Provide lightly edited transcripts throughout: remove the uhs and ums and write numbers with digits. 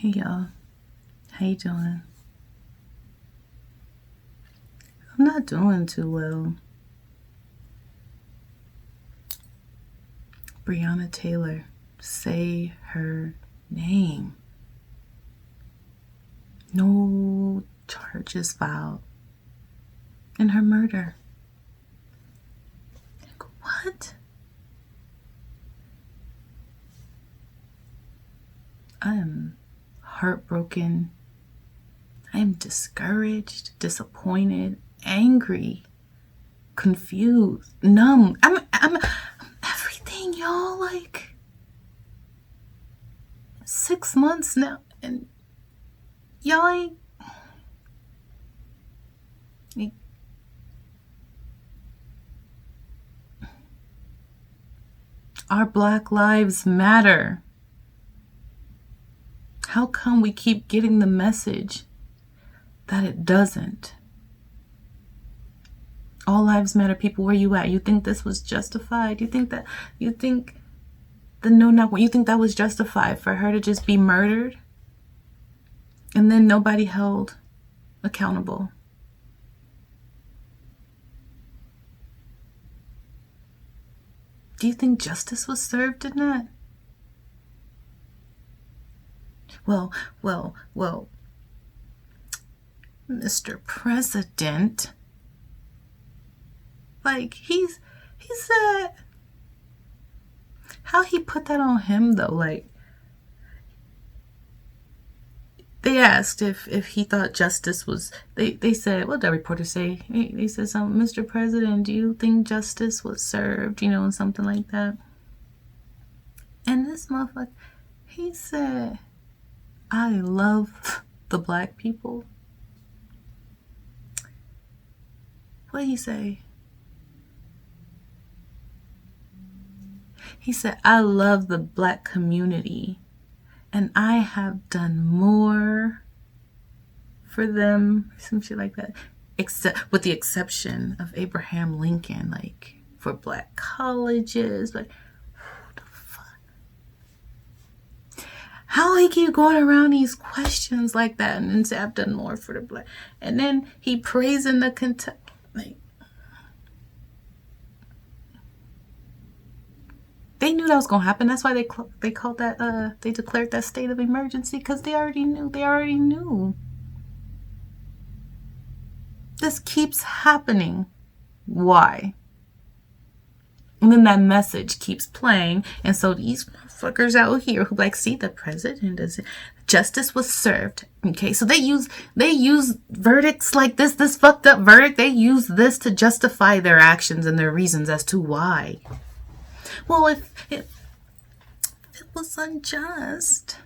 Hey y'all, how you doing? I'm not doing too well. Breonna Taylor, say her name. No charges filed in her murder. Like, what? I am heartbroken. I am discouraged, disappointed, angry, confused, numb. I'm everything, y'all. Like 6 months now, and y'all ain't. Our Black Lives Matter. How come we keep getting the message that it doesn't? All lives matter. People, where you at? You think this was justified? You think that was justified for her to just be murdered and then nobody held accountable? Do you think justice was served in that? Well, Mr. President, like he said, how he put that on him though, like they asked if he thought justice was, they said, what did that reporter say? They said something, Mr. President, do you think justice was served, and something like that. And this motherfucker, he said, I love the black people. What did he say? He said, I love the black community and I have done more for them, some shit like that, except with the exception of Abraham Lincoln, like for black colleges. Like, who the fuck? How he keep going around these questions like that and then say I've done more for the black, and then he praising the Kentucky, like they knew that was gonna happen. That's why they called that they declared that state of emergency, because they already knew. This keeps happening. Why? And then that message keeps playing, and so these motherfuckers out here who see the president does it, justice was served. Okay, so they use verdicts like this fucked up verdict. They use this to justify their actions and their reasons as to why. Well, if it was unjust,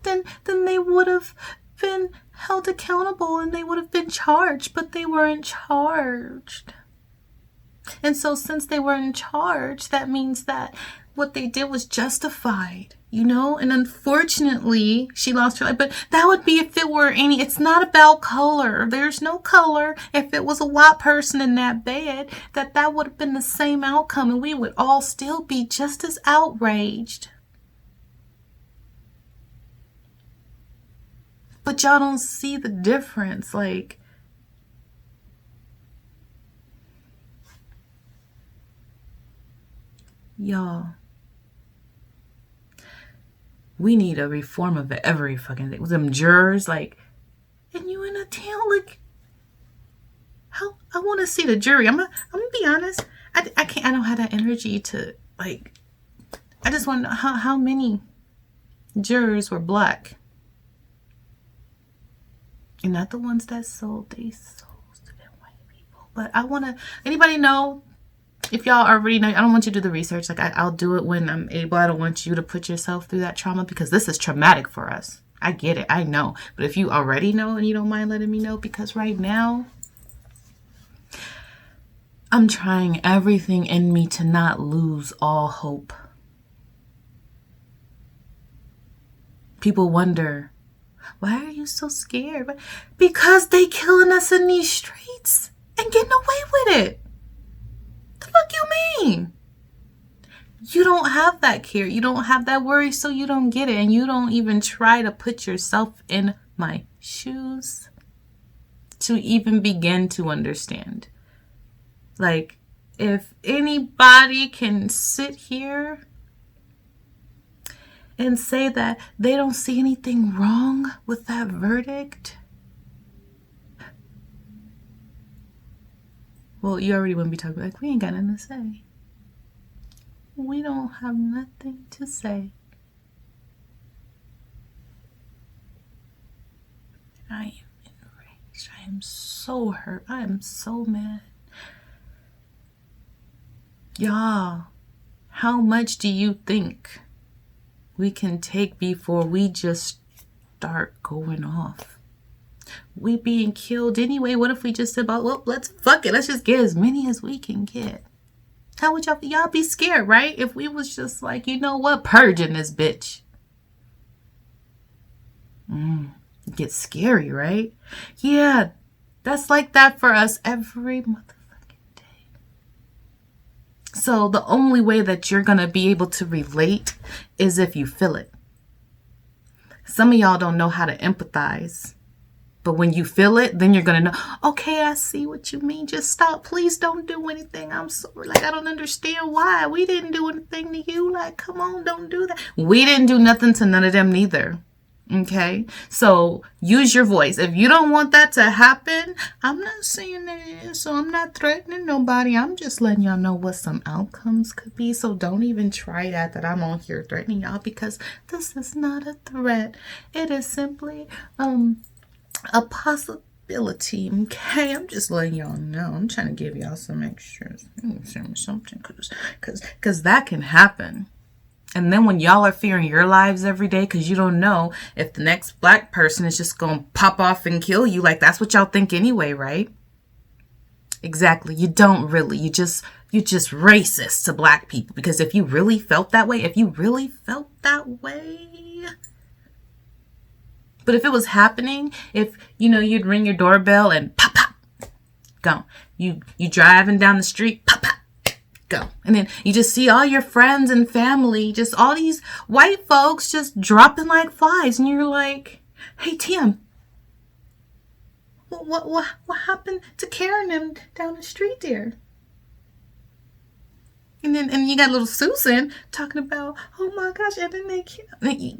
then they would have been held accountable and they would have been charged, but they weren't charged. And so since they weren't charged, that means that what they did was justified, and unfortunately she lost her life. But that would be if it were it's not about color. There's no color. If it was a white person in that bed, that would have been the same outcome and we would all still be just as outraged. But y'all don't see the difference. Like, y'all, we need a reform of every fucking thing. With them jurors, and you in a town, how I want to see the jury. I'm gonna be honest. I can't. I don't have that energy to I just want to know how many jurors were black, and not the ones that sold their souls to them white people. But I want to. Anybody know? If y'all already know, I don't want you to do the research. I'll do it when I'm able. I don't want you to put yourself through that trauma, because this is traumatic for us. I get it. I know. But if you already know and you don't mind letting me know, because right now I'm trying everything in me to not lose all hope. People wonder, why are you so scared? Because they killing us in these streets and getting away with it. The fuck you mean? You don't have that care. You don't have that worry, so you don't get it. And you don't even try to put yourself in my shoes to even begin to understand. Like, if anybody can sit here and say that they don't see anything wrong with that verdict, well, you already wouldn't be talking like, we ain't got nothing to say. We don't have nothing to say. I am enraged. I am so hurt. I am so mad. Y'all, how much do you think we can take before we just start going off? We being killed anyway. What if we just said, well, let's fuck it. Let's just get as many as we can get. How would y'all be scared, right? If we was just like, you know what, purging this bitch. It gets scary, right? Yeah, that's like that for us every motherfucking day. So the only way that you're going to be able to relate is if you feel it. Some of y'all don't know how to empathize. But when you feel it, then you're going to know, okay, I see what you mean. Just stop. Please don't do anything. I'm sorry. Like, I don't understand why. We didn't do anything to you. Like, come on, don't do that. We didn't do nothing to none of them neither. Okay? So use your voice. If you don't want that to happen, I'm not saying that. So I'm not threatening nobody. I'm just letting y'all know what some outcomes could be. So don't even try that I'm on here threatening y'all, because this is not a threat. It is simply, a possibility. Okay, I'm just letting y'all know. I'm trying to give y'all some extras, something, because that can happen. And then when y'all are fearing your lives every day because you don't know if the next black person is just gonna pop off and kill you, like that's what y'all think anyway, right? Exactly. You don't really. You're just racist to black people, because if you really felt that way, but if it was happening, if, you'd ring your doorbell and pop, pop, go. You driving down the street, pop, pop, go. And then you just see all your friends and family, just all these white folks just dropping like flies. And you're like, hey, Tim, what happened to Karen and them down the street there? And you got little Susan talking about, oh my gosh, and then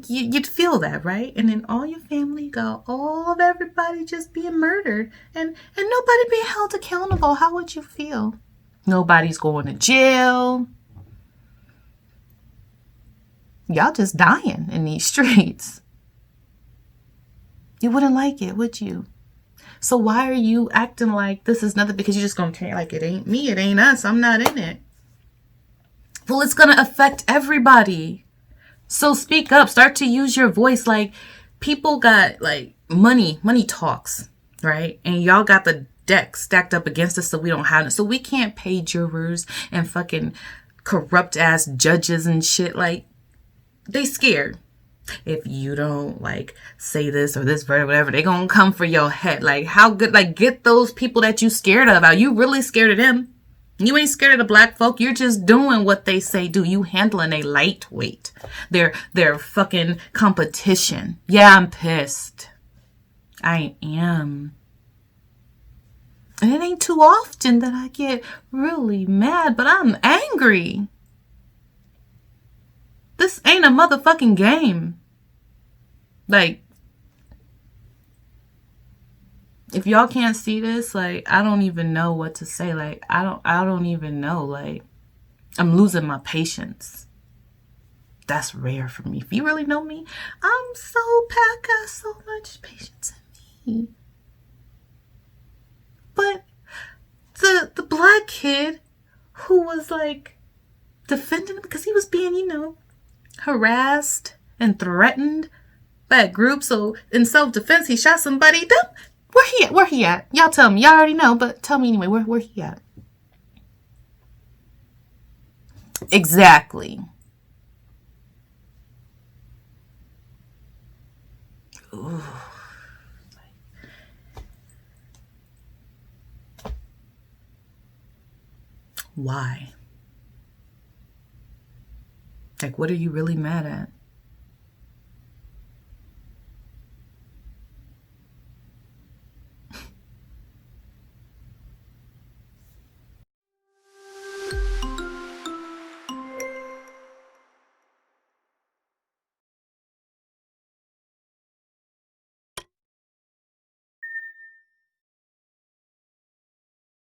you'd feel that, right? And then all your family go, all of everybody just being murdered and nobody being held accountable. How would you feel? Nobody's going to jail. Y'all just dying in these streets. You wouldn't like it, would you? So why are you acting like this is nothing? Because you're just going to take like, it ain't me, it ain't us, I'm not in it. Well, it's going to affect everybody. So speak up. Start to use your voice. Like, people got, like, money talks, right? And y'all got the deck stacked up against us, so we don't have it. So we can't pay jurors and fucking corrupt-ass judges and shit. Like, they scared. If you don't, like, say this or this or whatever, they gonna come for your head. Like, how good, like, get those people that you scared of out. You really scared of them. You ain't scared of the black folk. You're just doing what they say do. You handling a lightweight. They're fucking competition. Yeah, I'm pissed. I am. And it ain't too often that I get really mad, but I'm angry. This ain't a motherfucking game. Like, if y'all can't see this, like, I don't even know what to say. Like, I don't even know. Like, I'm losing my patience. That's rare for me. If you really know me, I got so much patience in me. But the black kid who was like defending him because he was being, harassed and threatened by a group. So in self-defense, he shot somebody. Where he at? Y'all tell me. Y'all already know, but tell me anyway. Where he at? Exactly. Ooh. Why? Like, what are you really mad at?